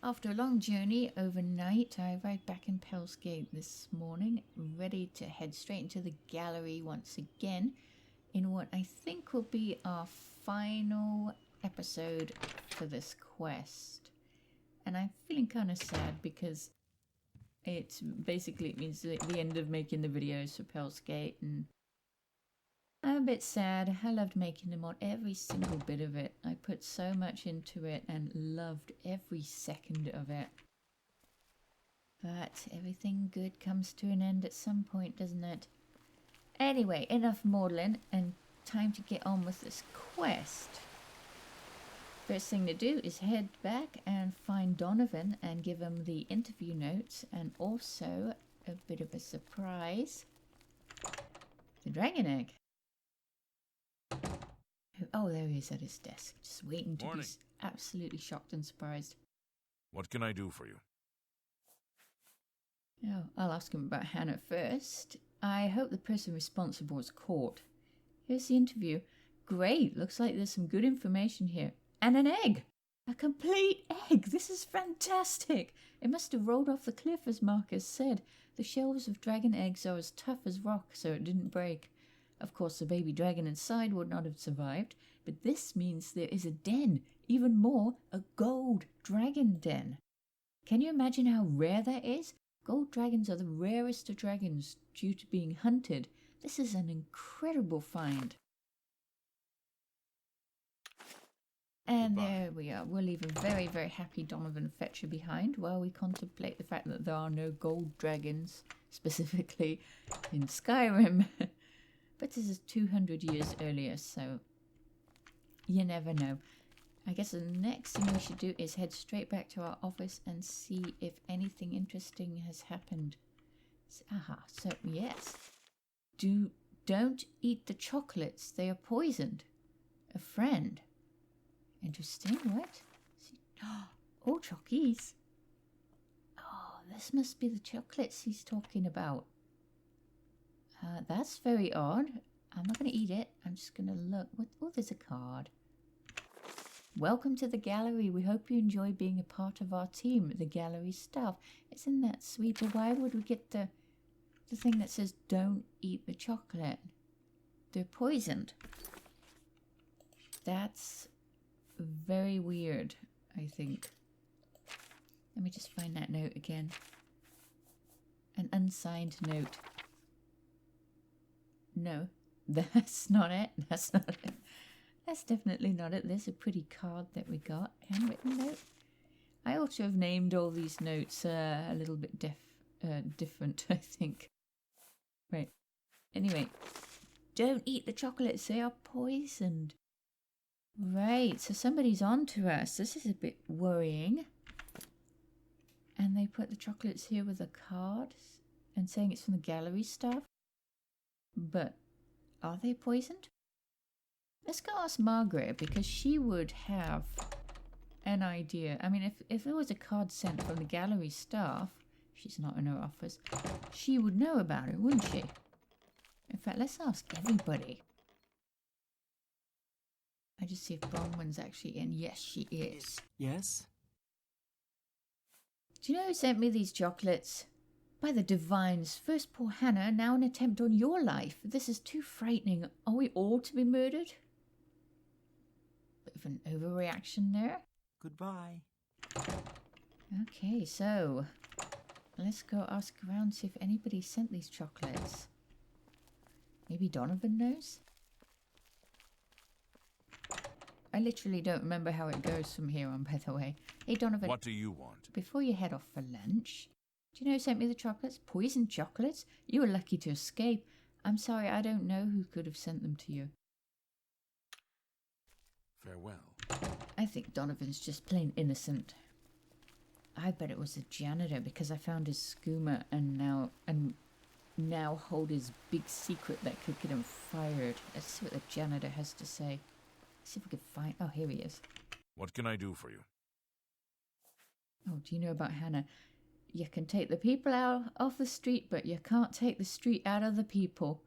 After a long journey overnight, I arrived back in Pell's Gate this morning, ready to head straight into the gallery once again in what I think will be our final episode for this quest. And I'm feeling kind of sad because it means the end of making the videos for Pell's Gate, and I'm a bit sad. I loved making them on every single bit of it. I put so much into it and loved every second of it. But everything good comes to an end at some point, doesn't it? Anyway, enough maudlin and time to get on with this quest. First thing to do is head back and find Donovan and give him the interview notes, and also a bit of a surprise, the dragon egg. Oh, there he is at his desk, just waiting to be absolutely shocked and surprised. What can I do for you? Oh, I'll ask him about Hannah first. I hope the person responsible is caught. Here's the interview. Great, looks like there's some good information here. And an egg! A complete egg! This is fantastic! It must have rolled off the cliff, as Marcus said. The shells of dragon eggs are as tough as rock, so it didn't break. Of course, the baby dragon inside would not have survived, but this means there is a den. Even more, a gold dragon den. Can you imagine how rare that is? Gold dragons are the rarest of dragons due to being hunted. This is an incredible find. And Goodbye. there we are. We'll leave a very, very happy Donovan Fetcher behind while we contemplate the fact that there are no gold dragons, specifically in Skyrim. But this is 200 years earlier, so you never know. I guess the next thing we should do is head straight back to our office and see if anything interesting has happened. So yes. Don't eat the chocolates. They are poisoned. A friend. Interesting. What? Oh, chockies. Oh, this must be the chocolates he's talking about. That's very odd. I'm not going to eat it. I'm just going to look. Oh, there's a card. Welcome to the gallery. We hope you enjoy being a part of our team, the gallery staff. Isn't that sweet? But why would we get the thing that says don't eat the chocolate? They're poisoned. That's very weird, I think. Let me just find that note again. An unsigned note. No, that's not it. That's not it. That's definitely not it. There's a pretty card that we got. Handwritten note. I ought to have named all these notes a little bit different, I think. Right. Anyway. Don't eat the chocolates. They are poisoned. Right. So somebody's on to us. This is a bit worrying. And they put the chocolates here with a card and saying it's from the gallery staff. But are they poisoned? Let's go ask Margaret, because she would have an idea. I mean, if there was a card sent from the gallery staff, she's not in her office, she would know about it, wouldn't she? In fact, let's ask everybody. I just see if Bronwyn's actually in. Yes, she is. Yes? Do you know who sent me these chocolates? By the divines, first poor Hannah, now an attempt on your life. This is too frightening. Are we all to be murdered? Bit of an overreaction there. Goodbye. Okay, so let's go ask around, see if anybody sent these chocolates. Maybe Donovan knows? I literally don't remember how it goes from here on, by the way. Hey, Donovan. What do you want? Before you head off for lunch, do you know who sent me the chocolates? Poisoned chocolates? You were lucky to escape. I'm sorry, I don't know who could have sent them to you. Farewell. I think Donovan's just plain innocent. I bet it was the janitor, because I found his skooma and now hold his big secret that could get him fired. Let's see what the janitor has to say. Let's see if we can find... Oh, here he is. What can I do for you? Oh, do you know about Hannah? You can take the people out off the street, but you can't take the street out of the people.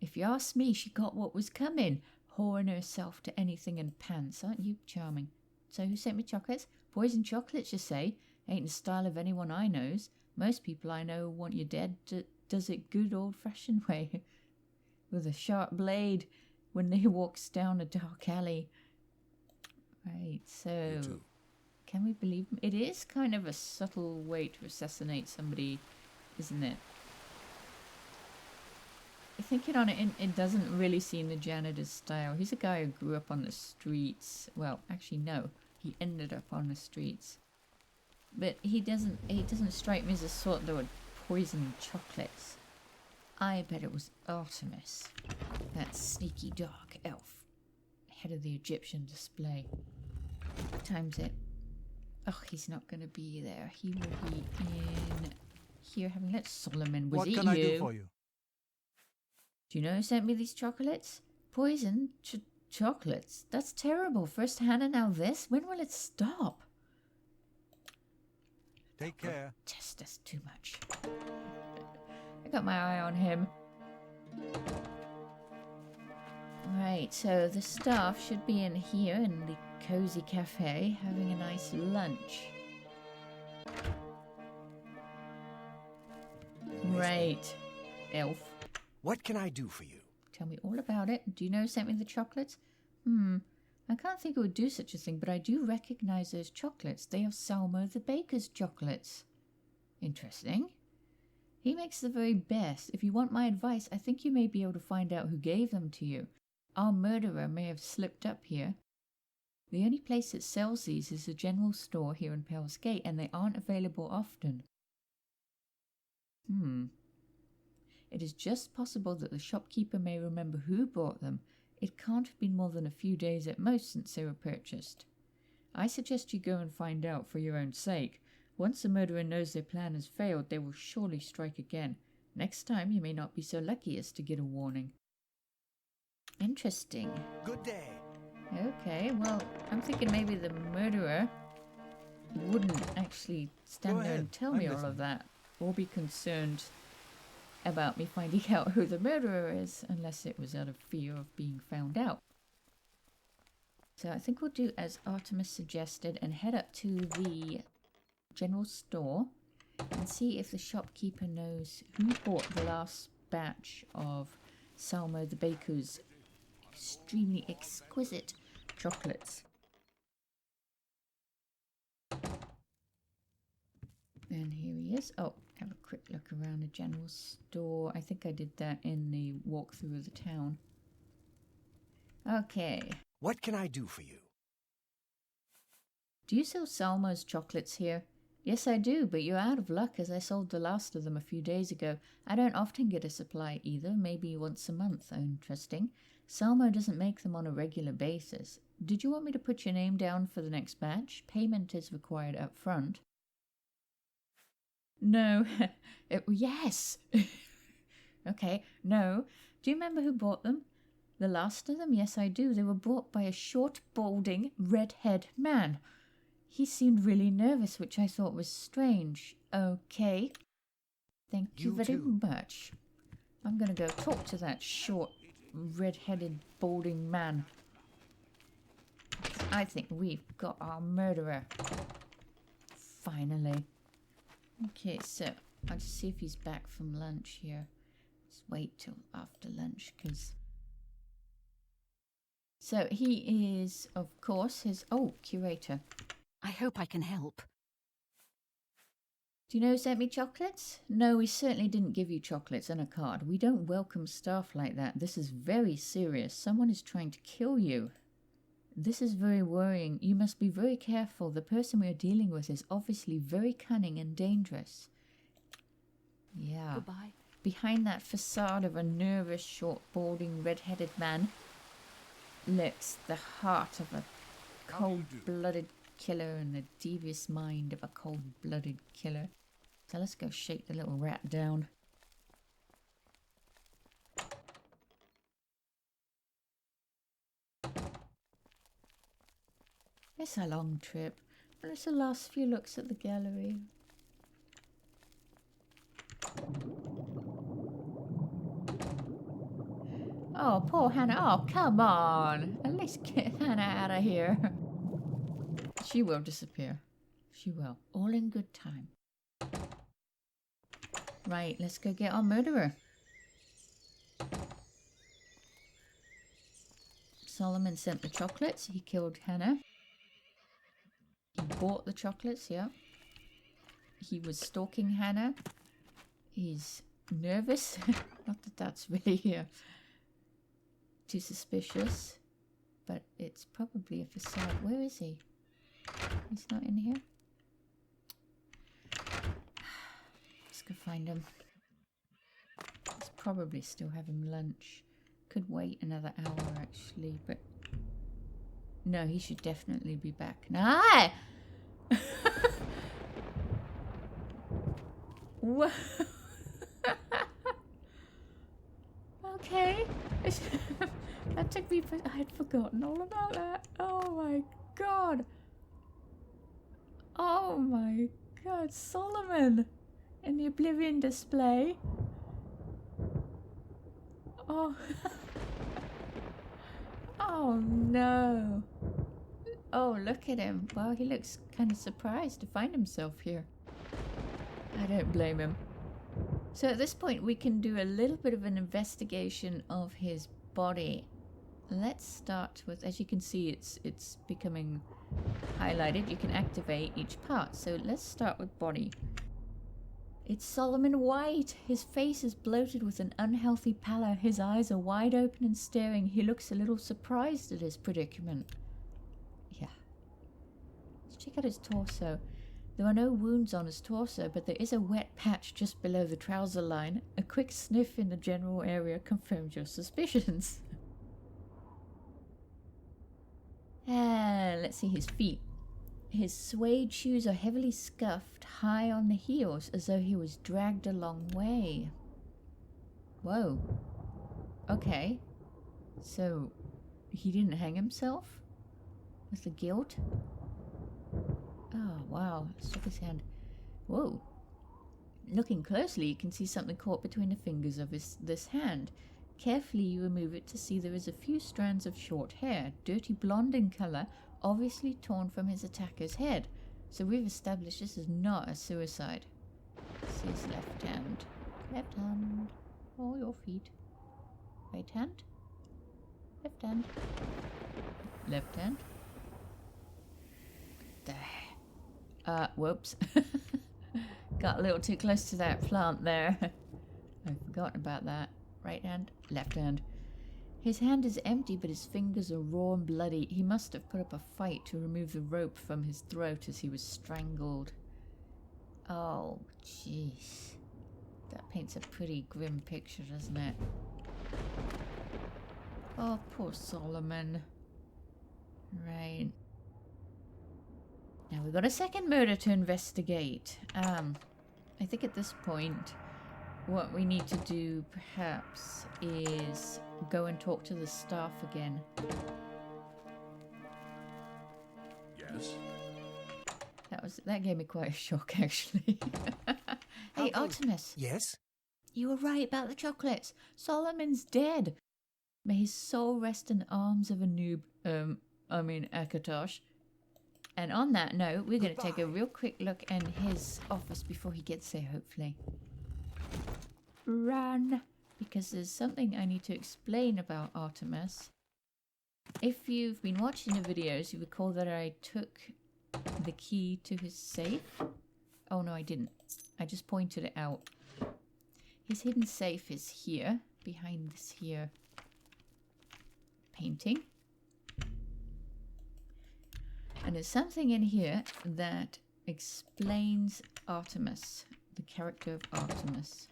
If you ask me, she got what was coming, whoring herself to anything in pants. Aren't you charming? So who sent me chocolates? Poison chocolates, you say? Ain't the style of anyone I knows. Most people I know want you dead. Does it good old-fashioned way. With a sharp blade when they walks down a dark alley. Right, so... You too. Can we believe him? It is kind of a subtle way to assassinate somebody, isn't it? Thinking on it, it doesn't really seem the janitor's style. He's a guy who grew up on the streets. Well, actually, no. He ended up on the streets. But he doesn't strike me as the sort that would poison chocolates. I bet it was Artemis, that sneaky dark elf, head of the Egyptian display. What time's it? Oh, he's not going to be there. He will be in here having lunch. Solomon, was it you? What can I do for you? Do you know who sent me these chocolates? Poison chocolates? That's terrible. First Hannah, now this? When will it stop? Take care. Test us too much. I got my eye on him. Right, so the staff should be in here in the cozy cafe having a nice lunch. Right, elf. What can I do for you? Tell me all about it. Do you know who sent me the chocolates? I can't think it would do such a thing, but I do recognize those chocolates. They are Salmo the baker's chocolates. Interesting. He makes the very best. If you want my advice, I think you may be able to find out who gave them to you. Our murderer may have slipped up here. The only place that sells these is a general store here in Pell's Gate, and they aren't available often. It is just possible that the shopkeeper may remember who bought them. It can't have been more than a few days at most since they were purchased. I suggest you go and find out for your own sake. Once the murderer knows their plan has failed, they will surely strike again. Next time you may not be so lucky as to get a warning. Interesting. Good day. Okay, well, I'm thinking maybe the murderer wouldn't actually stand there and tell me all of that, or be concerned about me finding out who the murderer is, unless it was out of fear of being found out. So I think we'll do as Artemis suggested and head up to the general store and see if the shopkeeper knows who bought the last batch of Salmo the baker's extremely exquisite chocolates. And here he is. Oh, have a quick look around the general store. I think I did that in the walkthrough of the town. Okay. What can I do for you? Do you sell Salmo's chocolates here? Yes, I do, but you're out of luck as I sold the last of them a few days ago. I don't often get a supply either, maybe once a month. Oh, interesting. Salmo doesn't make them on a regular basis. Did you want me to put your name down for the next batch? Payment is required up front. No. Yes. Okay, no. Do you remember who bought them? The last of them? Yes, I do. They were bought by a short, balding, red-haired man. He seemed really nervous, which I thought was strange. Okay. Thank you very much. I'm going to go talk to that short, red-headed, balding man. I think we've got our murderer. Finally. Okay, so I'll just see if he's back from lunch here. Let's wait till after lunch, because... So he is, of course, his... Oh, curator. I hope I can help. Do you know who sent me chocolates? No, we certainly didn't give you chocolates and a card. We don't welcome staff like that. This is very serious. Someone is trying to kill you. This is very worrying. You must be very careful. The person we are dealing with is obviously very cunning and dangerous. Yeah. Goodbye. Behind that facade of a nervous, short, balding, red-headed man lurks the heart of a cold-blooded killer and the devious mind of a cold-blooded killer. So let's go shake the little rat down. It's a long trip, but it's the last few looks at the gallery. Oh, poor Hannah. Oh, come on. At least get Hannah out of here. She will disappear. She will. All in good time. Right, let's go get our murderer. Solomon sent the chocolates. He killed Hannah. He bought the chocolates, yeah. He was stalking Hannah. He's nervous. Not that that's really too suspicious. But it's probably a facade. Where is he? He's not in here. Let's go find him. He's probably still having lunch. Could wait another hour actually, but no, he should definitely be back. Nah! Whoa. Okay. That took me... I had forgotten all about that. Oh my god. Oh my god. Solomon in the Oblivion display. Oh. Oh no. Oh, look at him. Wow, he looks kind of surprised to find himself here. I don't blame him. So at this point we can do a little bit of an investigation of his body. Let's start with, as you can see, it's becoming highlighted. You can activate each part. So let's start with body. It's Solomon White. His face is bloated with an unhealthy pallor. His eyes are wide open and staring. He looks a little surprised at his predicament. Yeah. Let's check out his torso. There are no wounds on his torso, but there is a wet patch just below the trouser line. A quick sniff in the general area confirms your suspicions. Let's see his feet. His suede shoes are heavily scuffed, high on the heels, as though he was dragged a long way. Whoa. Okay. So, he didn't hang himself? With the guilt? Oh, wow. Let's check his hand. Whoa. Looking closely, you can see something caught between the fingers of this hand. Carefully, you remove it to see there is a few strands of short hair, dirty blonde in colour, obviously torn from his attacker's head. So we've established this is not a suicide. This is his left hand. Left hand. Oh, your feet. Right hand. Left hand. Left hand. There. Whoops. Got a little too close to that plant there. I forgot about that. Right hand, left hand. His hand is empty, but his fingers are raw and bloody. He must have put up a fight to remove the rope from his throat as he was strangled. Oh, jeez. That paints a pretty grim picture, doesn't it? Oh, poor Solomon. Right. Now we've got a second murder to investigate. I think at this point, what we need to do, perhaps, is go and talk to the staff again. Yes? That gave me quite a shock, actually. Hey, Artemis. Yes? You were right about the chocolates. Solomon's dead. May his soul rest in the arms of a noob. Akatosh. And on that note, we're going to take a real quick look in his office before he gets there, hopefully. Run! Because there's something I need to explain about Artemis. If you've been watching the videos, you recall that I took the key to his safe. Oh no, I didn't. I just pointed it out. His hidden safe is here, behind this here painting. And there's something in here that explains Artemis, the character of Artemis.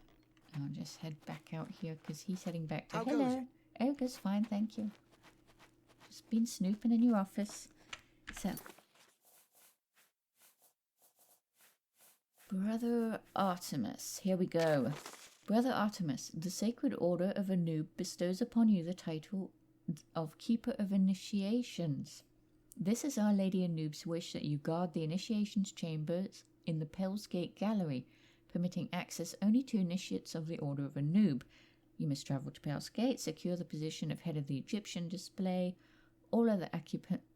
I'll just head back out here because he's heading back to... How Hello. goes it? Oh, goes fine, thank you. Just been snooping in your office. So, Brother Artemis, here we go. Brother Artemis, the Sacred Order of Anub bestows upon you the title of Keeper of Initiations. This is Our Lady Anub's wish that you guard the initiations chambers in the Pell's Gate Gallery, permitting access only to initiates of the Order of Anub. You must travel to Pell's Gate, secure the position of head of the Egyptian display. All other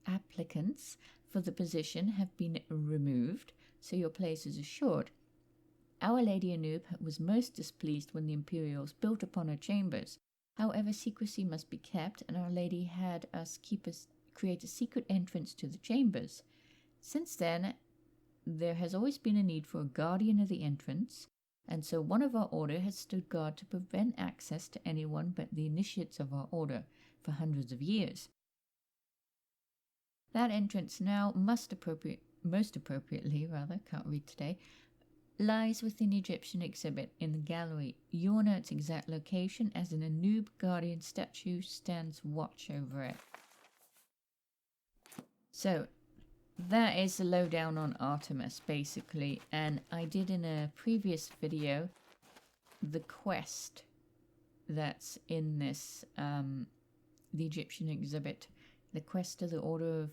applicants for the position have been removed, so your place is assured. Our Lady Anub was most displeased when the Imperials built upon her chambers. However, secrecy must be kept, and Our Lady had us create a secret entrance to the chambers. Since then, there has always been a need for a guardian of the entrance, and so one of our order has stood guard to prevent access to anyone but the initiates of our order for hundreds of years. That entrance now most appropriately, can't read today, lies within the Egyptian exhibit in the gallery. You'll know its exact location as an Anub guardian statue stands watch over it. So, that is the lowdown on Artemis, basically, and I did in a previous video the quest that's in this, the Egyptian exhibit, the quest of the Order of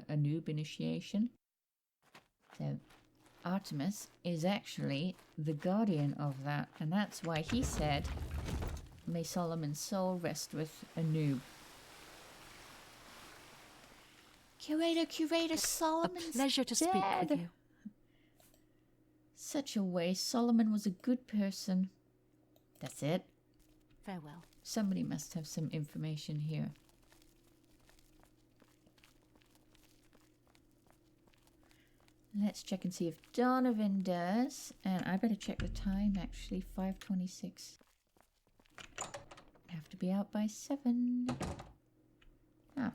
Anub initiation. So, Artemis is actually the guardian of that, and that's why he said, "May Solomon's soul rest with Anub." Curator, Solomon's A pleasure to speak dead. with you. Such a waste. Solomon was a good person. That's it. Farewell. Somebody must have some information here. Let's check and see if Donovan does. And I better check the time, actually. 5:26. Have to be out by 7. Ah.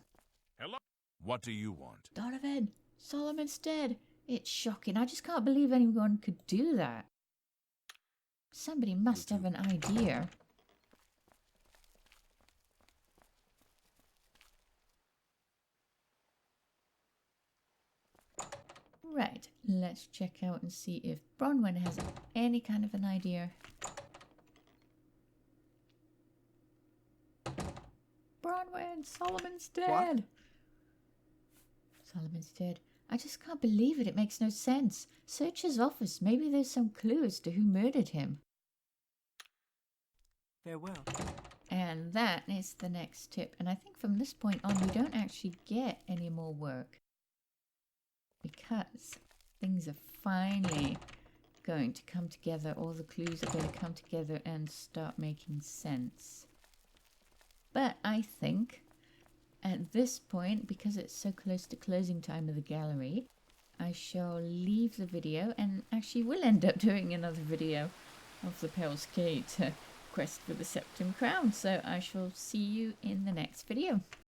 Hello? What do you want? Donovan, Solomon's dead. It's shocking. I just can't believe anyone could do that. Somebody must have an idea. Right, let's check out and see if Bronwyn has any kind of an idea. Bronwyn, Solomon's dead. Solomon's dead. I just can't believe it. It makes no sense. Search his office. Maybe there's some clue as to who murdered him. Farewell. And that is the next tip. And I think from this point on, we don't actually get any more work, because things are finally going to come together. All the clues are going to come together and start making sense. But I think at this point, because it's so close to closing time of the gallery, I shall leave the video, and actually will end up doing another video of the Pell's Gate quest for the Septim Crown. So I shall see you in the next video.